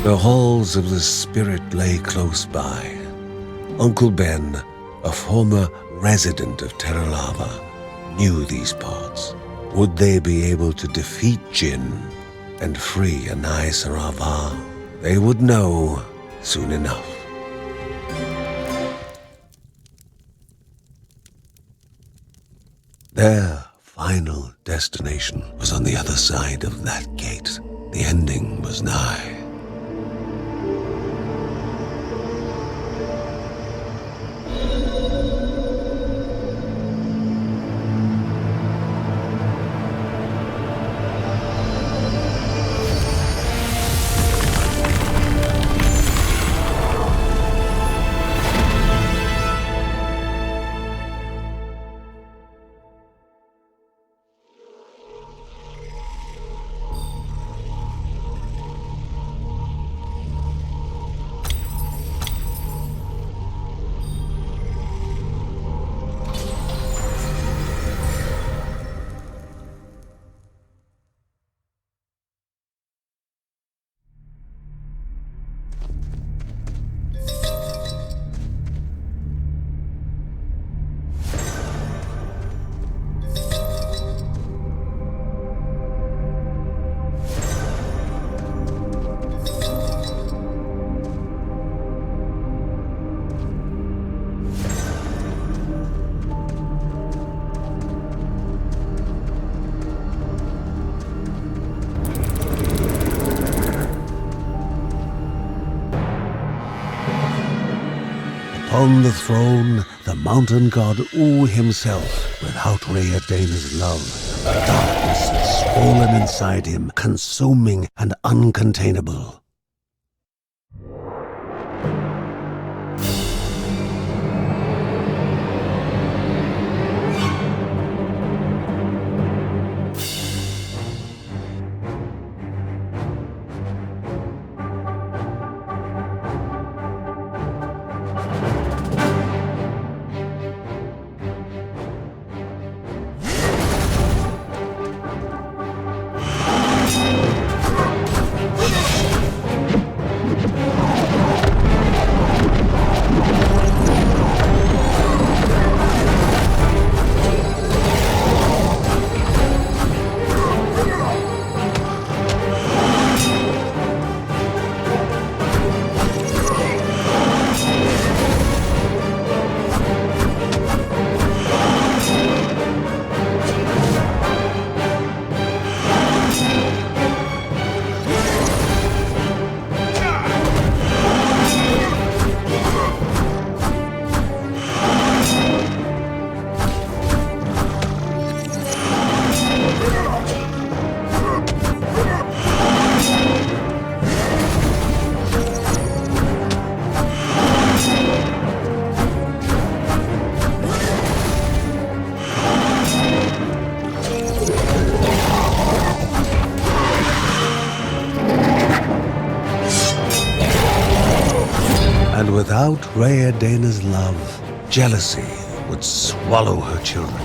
The halls of the spirit lay close by. Uncle Ben, a former resident of Terra Lava, knew these parts. Would they be able to defeat Jinn and free Anai Sarava? They would know soon enough. Their final destination was on the other side of that gate. The ending was nigh. On the throne, the mountain god U himself, without Reunited love, darkness had swollen inside him, consuming and uncontainable. And without Reunited love, jealousy would swallow her children.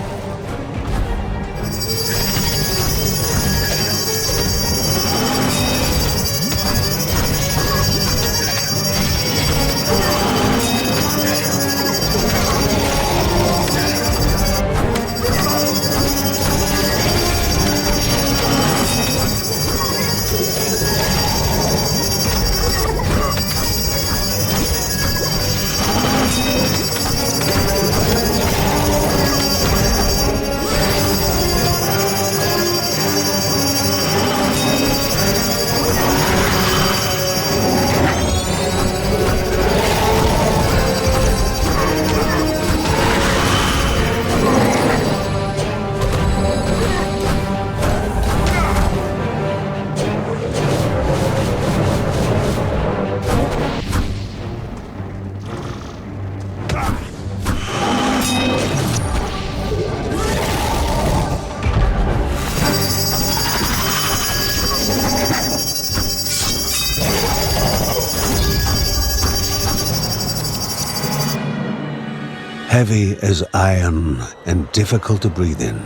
Heavy as iron and difficult to breathe in,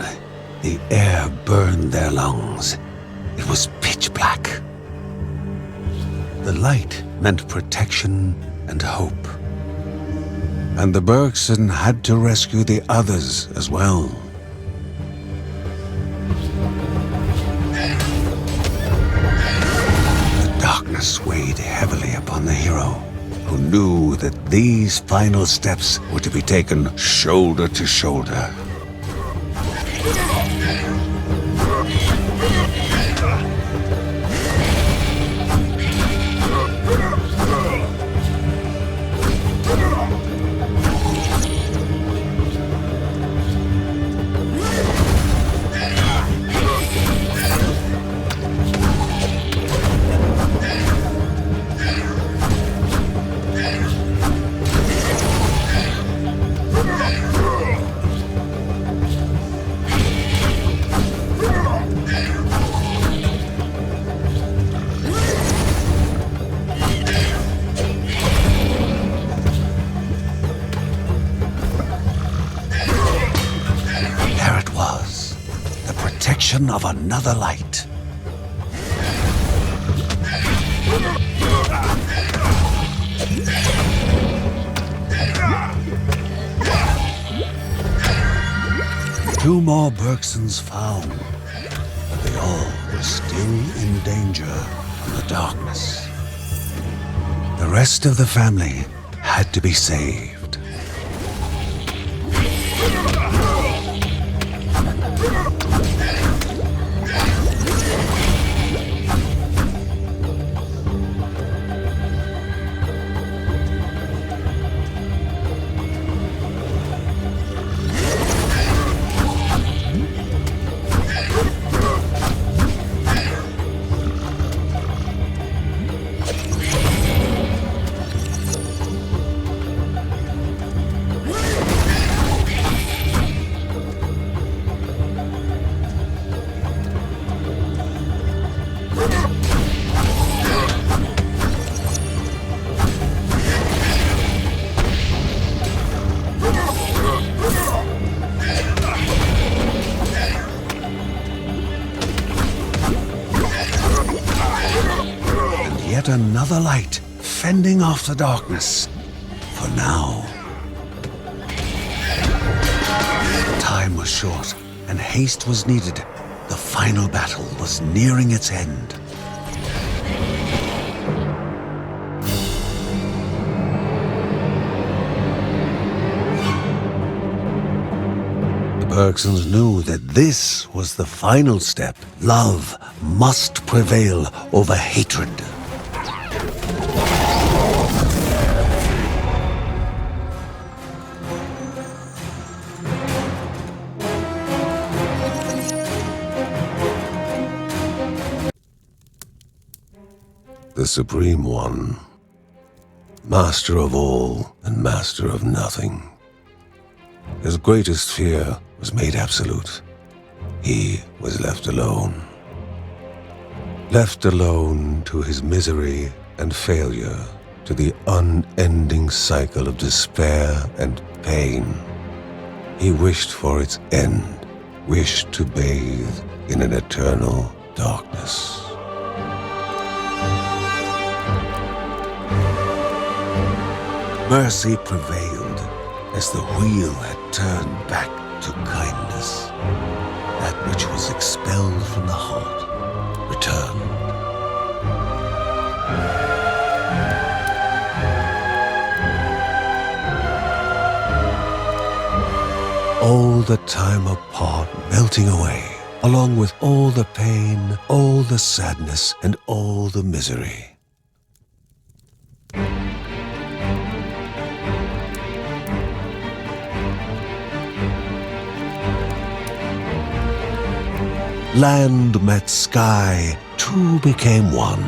the air burned their lungs. It was pitch black. The light meant protection and hope. And the Bergson had to rescue the others as well. The darkness weighed heavily upon the hero, who knew that these final steps were to be taken shoulder to shoulder. Of another light. Two more Bergsons found, but they all were still in danger from the darkness. The rest of the family had to be saved. Yet another light, fending off the darkness. For now. Time was short, and haste was needed. The final battle was nearing its end. The Bergsons knew that this was the final step. Love must prevail over hatred. The Supreme One, master of all and master of nothing. His greatest fear was made absolute. He was left alone. Left alone to his misery and failure, to the unending cycle of despair and pain. He wished for its end, wished to bathe in an eternal darkness. Mercy prevailed as the wheel had turned back to kindness. That which was expelled from the heart returned. All the time apart melting away, along with all the pain, all the sadness, and all the misery. Land met sky, two became one.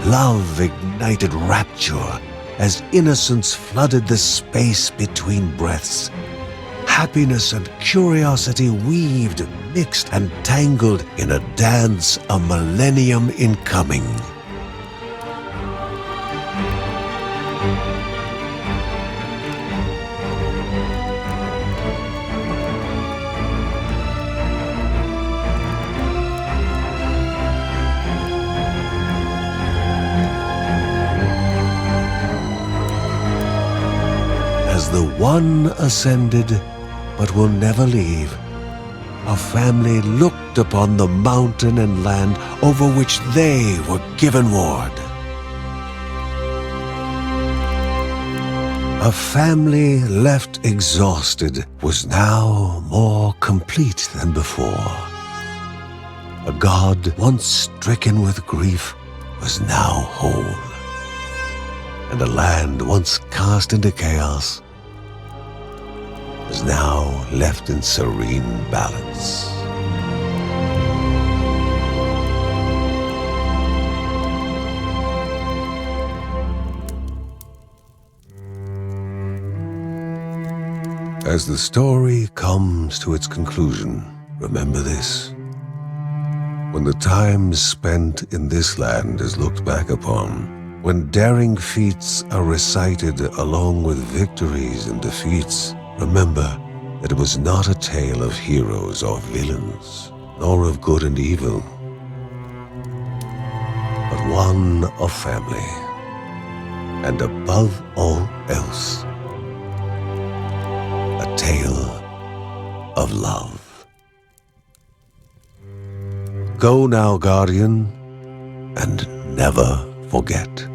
Love ignited rapture as innocence flooded the space between breaths. Happiness and curiosity weaved, mixed, and tangled in a dance, a millennium in coming. One ascended, but will never leave. A family looked upon the mountain and land over which they were given ward. A family left exhausted was now more complete than before. A god once stricken with grief was now whole. And a land once cast into chaos was now left in serene balance. As the story comes to its conclusion, remember this. When the time spent in this land is looked back upon, when daring feats are recited along with victories and defeats, remember that it was not a tale of heroes or villains, nor of good and evil, but one of family, and above all else, a tale of love. Go now, Guardian, and never forget.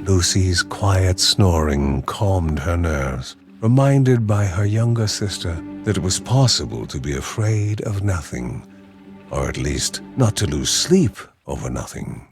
Lucy's quiet snoring calmed her nerves, reminded by her younger sister that it was possible to be afraid of nothing, or at least not to lose sleep over nothing.